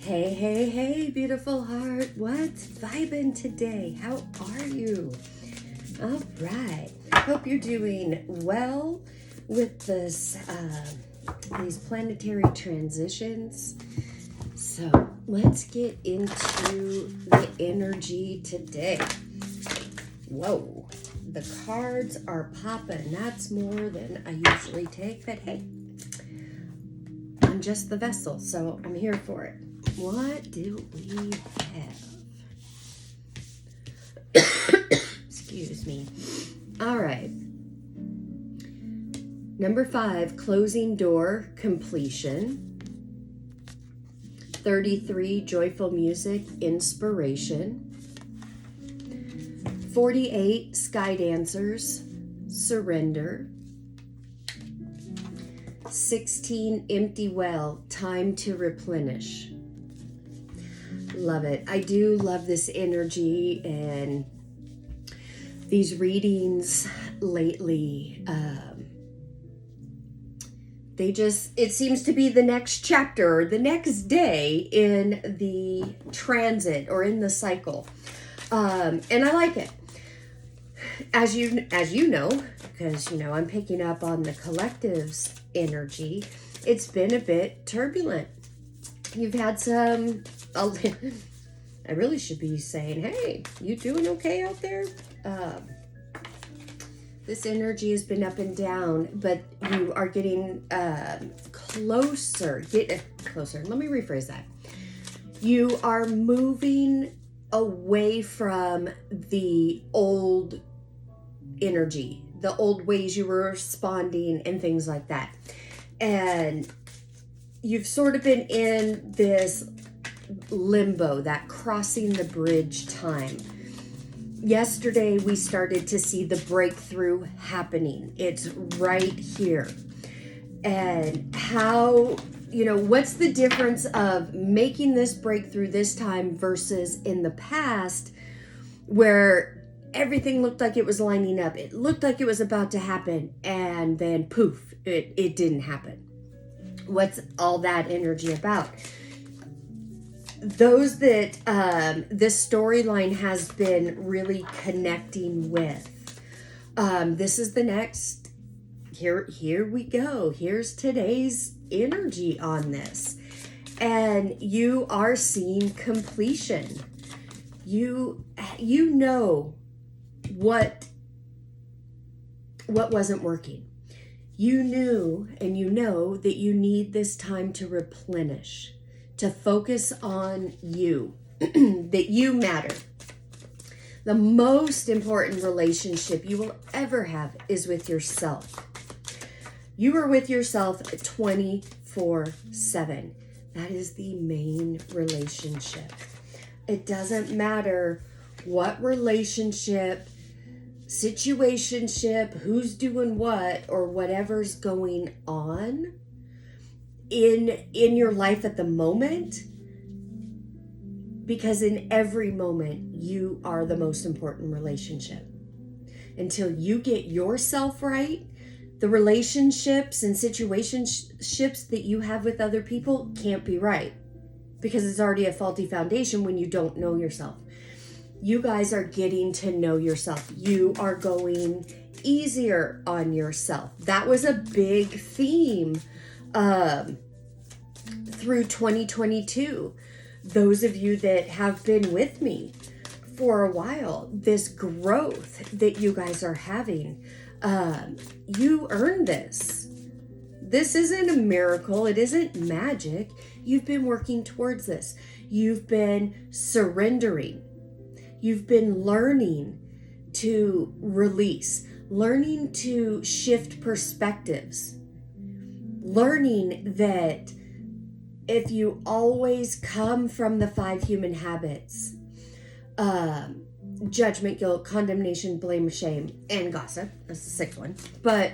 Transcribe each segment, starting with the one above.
Hey, hey, hey, beautiful heart. What's vibing today? How are you? All right. Hope you're doing well with this, these planetary transitions. So let's get into the energy today. Whoa, the cards are popping. That's more than I usually take, but hey, I'm just the vessel, so I'm here for it. What do we have? Excuse me. All right. Number 5, closing door, completion. 33, joyful music, inspiration. 48, sky dancers, surrender. 16, empty well, time to replenish. Love it. I do love this energy and these readings lately. It seems to be the next chapter, the next day in the transit or in the cycle. And I like it. As you know, because, I'm picking up on the collective's energy, it's been a bit turbulent. You've had some, I really should be saying, hey, you doing okay out there? This energy has been up and down, but you are getting closer. Get closer. Let me rephrase that. You are moving away from the old energy, the old ways you were responding and things like that. And you've sort of been in this limbo, that crossing the bridge time. Yesterday, we started to see the breakthrough happening. It's right here. And how, what's the difference of making this breakthrough this time versus in the past where everything looked like it was lining up. It looked like it was about to happen. And then poof, it didn't happen. What's all that energy about? Those that this storyline has been really connecting with. This is the next, here we go. Here's today's energy on this. And you are seeing completion. You know what wasn't working. You knew and you know that you need this time to replenish, to focus on you, that you matter. The most important relationship you will ever have is with yourself. You are with yourself 24/7. That is the main relationship. It doesn't matter what relationship, situationship, who's doing what, or whatever's going on in your life at the moment, because in every moment you are the most important relationship. Until you get yourself right, the relationships and situationships that you have with other people can't be right, because it's already a faulty foundation when you don't know yourself. You guys are getting to know yourself. You are going easier on yourself. That was a big theme through 2022. Those of you that have been with me for a while, this growth that you guys are having, you earned this. This isn't a miracle. It isn't magic. You've been working towards this. You've been surrendering. You've been learning to release, learning to shift perspectives, learning that if you always come from the 5 human habits, judgment, guilt, condemnation, blame, shame, and gossip, that's the 6th one, but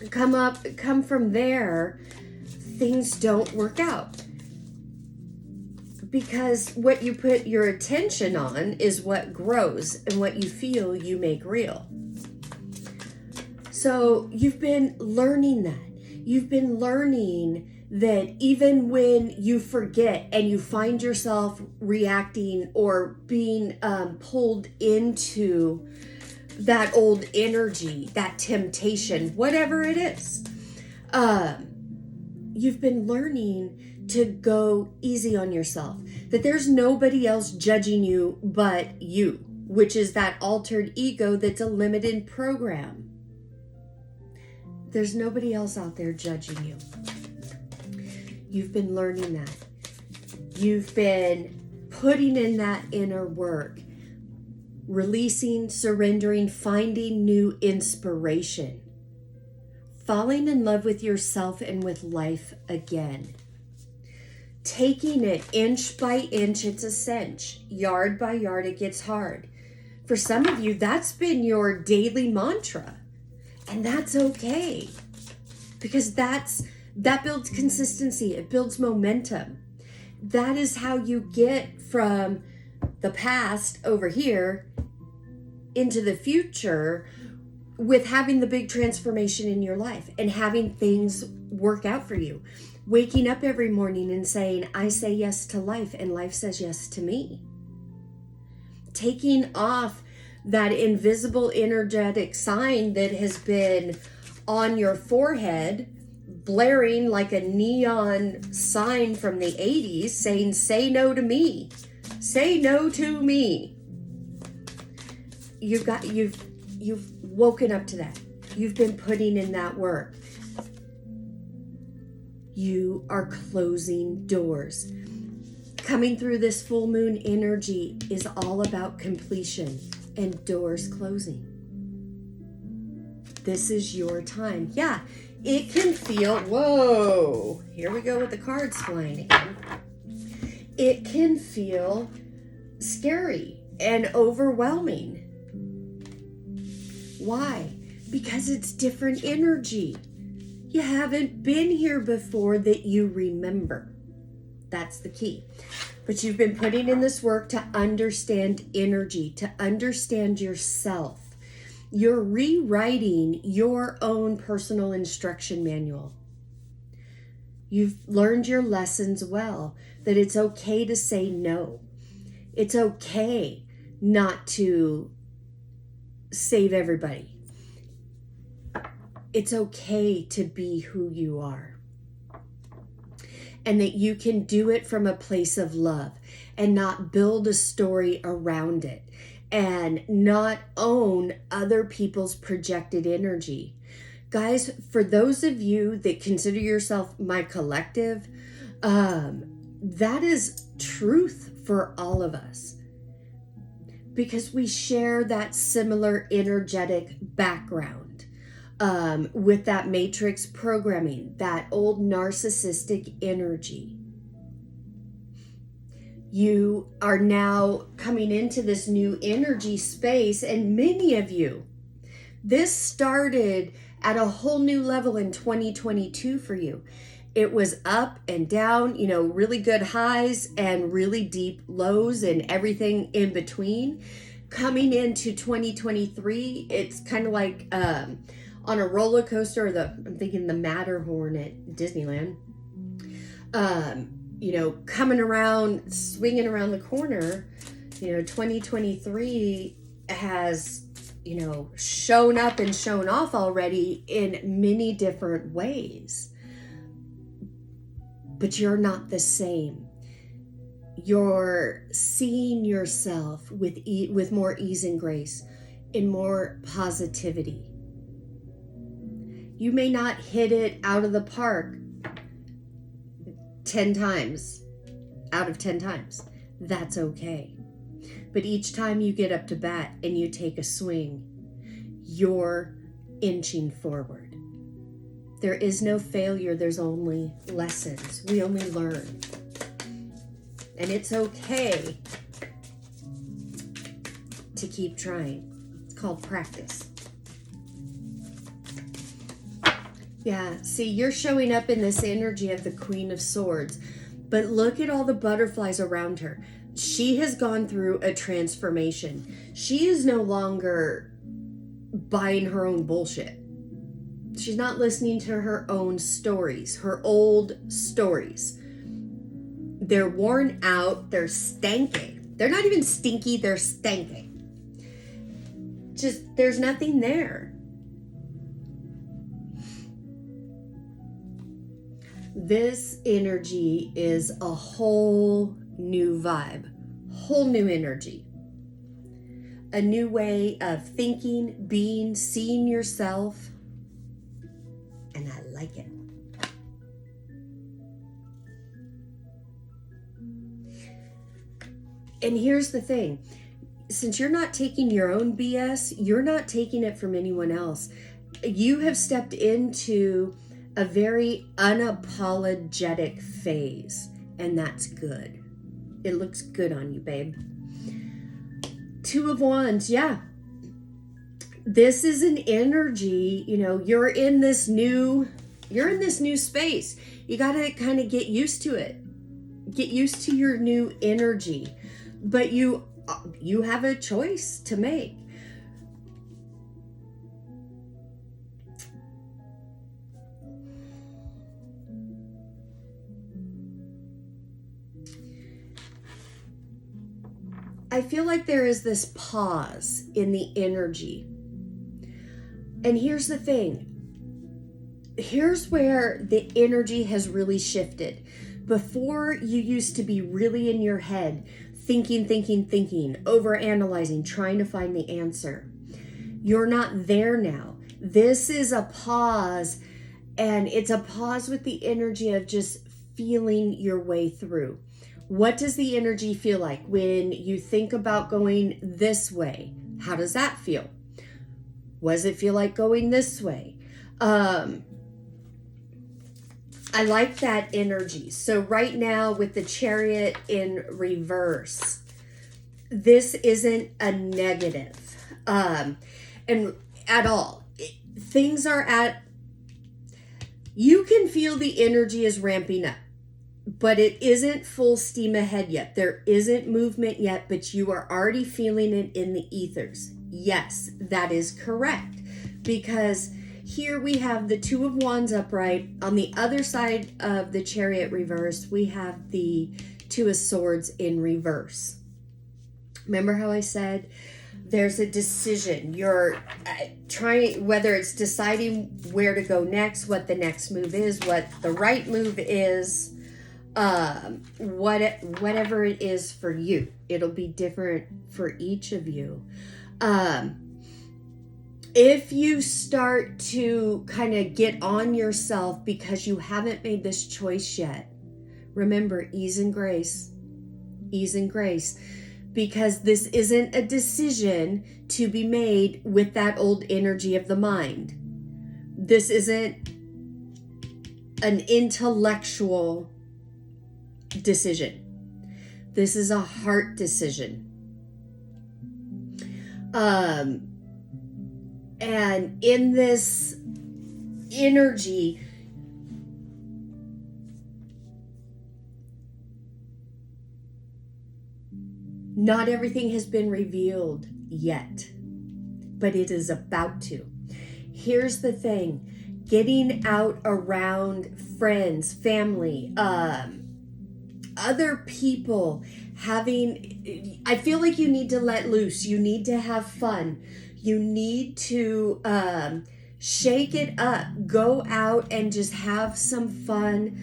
come from there, things don't work out. Because what you put your attention on is what grows, and what you feel you make real. So you've been learning that. You've been learning that even when you forget and you find yourself reacting or being pulled into that old energy, that temptation, whatever it is, you've been learning to go easy on yourself, that there's nobody else judging you but you, which is that altered ego that's a limited program. There's nobody else out there judging you. You've been learning that. You've been putting in that inner work, releasing, surrendering, finding new inspiration, falling in love with yourself and with life again. Taking it inch by inch, it's a cinch. Yard by yard, it gets hard. For some of you, that's been your daily mantra. And that's okay. Because that builds consistency. It builds momentum. That is how you get from the past over here into the future with having the big transformation in your life and having things work out for you. Waking up every morning and saying, I say yes to life and life says yes to me. Taking off that invisible energetic sign that has been on your forehead, blaring like a neon sign from the 80s saying, say no to me. Say no to me. You've woken up to that. You've been putting in that work. You are closing doors. Coming through this full moon energy is all about completion and doors closing. This is your time. Yeah, it can feel, whoa, here we go with the cards flying again. It can feel scary and overwhelming. Why? Because it's different energy. You haven't been here before that you remember. That's the key. But you've been putting in this work to understand energy, to understand yourself. You're rewriting your own personal instruction manual. You've learned your lessons well, that it's okay to say no. It's okay not to save everybody. It's okay to be who you are. And that you can do it from a place of love and not build a story around it and not own other people's projected energy. Guys, for those of you that consider yourself my collective, that is truth for all of us. Because we share that similar energetic background. With that matrix programming, that old narcissistic energy. You are now coming into this new energy space, and many of you, this started at a whole new level in 2022 for you. It was up and down, really good highs and really deep lows and everything in between. Coming into 2023, it's kind of like on a roller coaster, I'm thinking the Matterhorn at Disneyland, coming around, swinging around the corner. 2023 has, shown up and shown off already in many different ways. But you're not the same. You're seeing yourself with more ease and grace, in more positivity. You may not hit it out of the park 10 times out of 10 times. That's okay. But each time you get up to bat and you take a swing, you're inching forward. There is no failure. There's only lessons. We only learn. And it's okay to keep trying. It's called practice. Yeah, see, you're showing up in this energy of the Queen of Swords, but look at all the butterflies around her. She has gone through a transformation. She is no longer buying her own bullshit. She's not listening to her own stories, her old stories. They're worn out. They're stanky. They're not even stinky. They're stanky. Just, there's nothing there. This energy is a whole new vibe, whole new energy. A new way of thinking, being, seeing yourself. And I like it. And here's the thing. Since you're not taking your own BS, you're not taking it from anyone else. You have stepped into a very unapologetic phase, and that's good. It looks good on you, babe. Two of Wands, yeah. This is an energy, you know, you're in this new space. You got to kind of get used to it. Get used to your new energy. But you have a choice to make. I feel like there is this pause in the energy. And here's the thing. Here's where the energy has really shifted. Before, you used to be really in your head, thinking, overanalyzing, trying to find the answer. You're not there now. This is a pause, and it's a pause with the energy of just feeling your way through. What does the energy feel like when you think about going this way? How does that feel? What does it feel like going this way? I like that energy. So right now with the Chariot in reverse, this isn't a negative and at all. Things are at, you can feel the energy is ramping up, but it isn't full steam ahead yet. There isn't movement yet, but you are already feeling it in the ethers. Yes, that is correct, because here we have the Two of Wands upright. On the other side of the Chariot reverse, we have the Two of Swords in reverse. Remember how I said there's a decision. You're trying, whether it's deciding where to go next, what the next move is, what the right move is, whatever it is for you. It'll be different for each of you. If you start to kind of get on yourself because you haven't made this choice yet, remember, ease and grace, because this isn't a decision to be made with that old energy of the mind. This isn't an intellectual decision. This is a heart decision. And in this energy, not everything has been revealed yet, but it is about to. Here's the thing, getting out around friends, family, other people, I feel like you need to let loose. You need to have fun. You need to shake it up. Go out and just have some fun.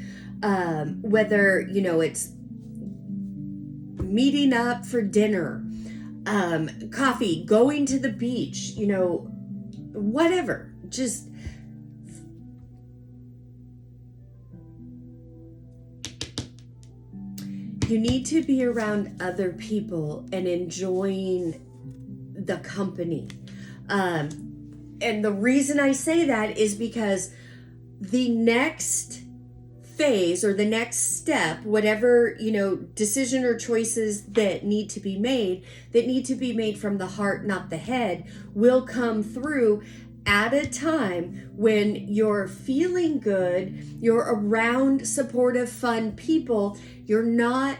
Whether, it's meeting up for dinner, coffee, going to the beach, whatever. Just you need to be around other people and enjoying the company. And the reason I say that is because the next phase or the next step, whatever, decision or choices that need to be made from the heart, not the head, will come through at a time when you're feeling good, you're around supportive, fun people, you're not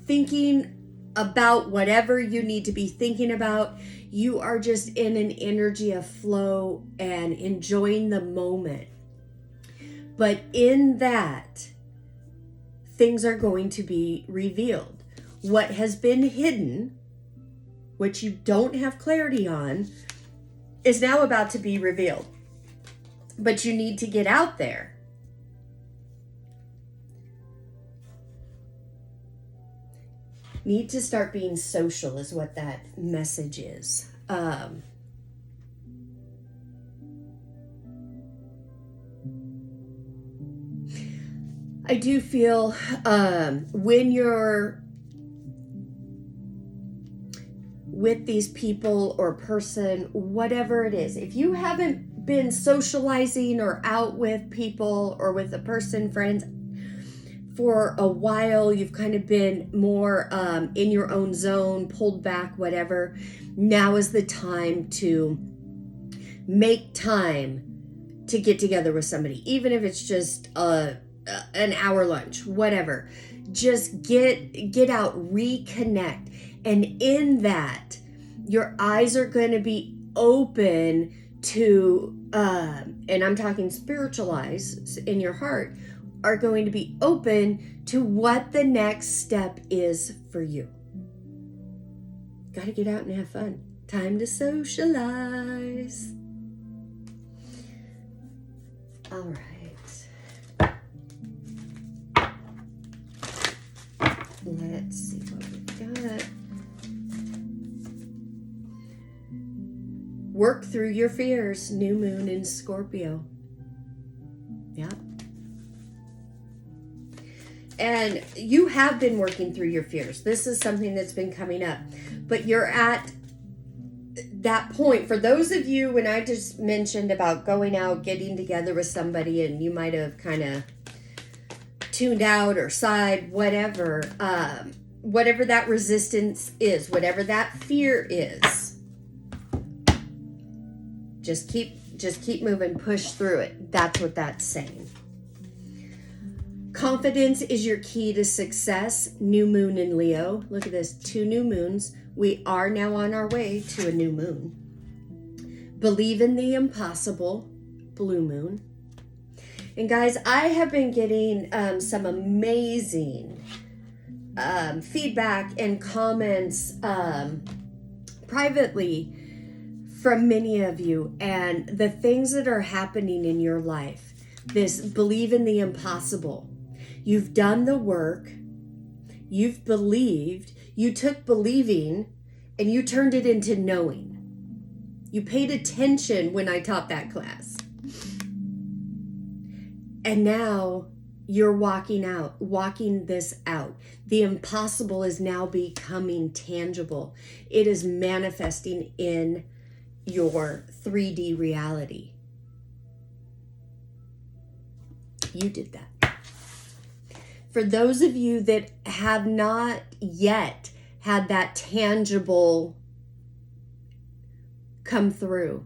thinking about whatever you need to be thinking about. You are just in an energy of flow and enjoying the moment. But in that, things are going to be revealed. What has been hidden, which you don't have clarity on, is now about to be revealed. But you need to get out there. Need to start being social is what that message is. I do feel when you're with these people or person, whatever it is, if you haven't been socializing or out with people or with a person, friends, for a while, you've kind of been more in your own zone, pulled back, whatever. Now is the time to make time to get together with somebody, even if it's just an hour lunch, whatever. Just get out, reconnect. And in that, your eyes are going to be open to, and I'm talking spiritual eyes in your heart, are going to be open to what the next step is for you. Got to get out and have fun. Time to socialize. All right. Let's see what we've got. Work through your fears. New moon in Scorpio. Yeah. And you have been working through your fears. This is something that's been coming up. But you're at that point. For those of you, when I just mentioned about going out, getting together with somebody, and you might have kind of tuned out or sighed, whatever, whatever that resistance is, whatever that fear is, just keep moving, push through it. That's what that's saying. Confidence is your key to success. New moon in Leo. Look at this, 2 new moons. We are now on our way to a new moon. Believe in the impossible. Blue moon. And guys, I have been getting some amazing feedback and comments privately from many of you, and the things that are happening in your life. This believe in the impossible. You've done the work. You've believed. You took believing and you turned it into knowing. You paid attention when I taught that class. And now you're walking this out. The impossible is now becoming tangible. It is manifesting in your 3D reality. You did that. For those of you that have not yet had that tangible come through,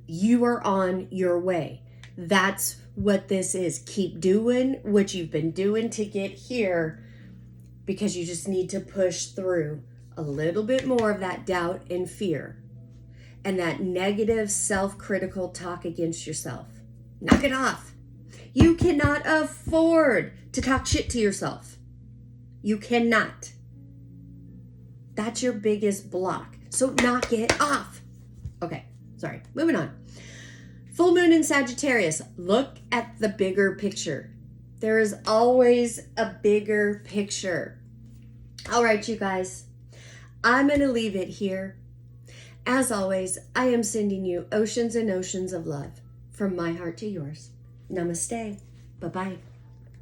you are on your way. That's what this is. Keep doing what you've been doing to get here, because you just need to push through a little bit more of that doubt and fear and that negative self-critical talk against yourself. Knock it off. You cannot afford to talk shit to yourself. You cannot. That's your biggest block. So knock it off. Okay, sorry. Moving on. Full moon in Sagittarius. Look at the bigger picture. There is always a bigger picture. All right, you guys. I'm going to leave it here. As always, I am sending you oceans and oceans of love from my heart to yours. Namaste. Bye-bye.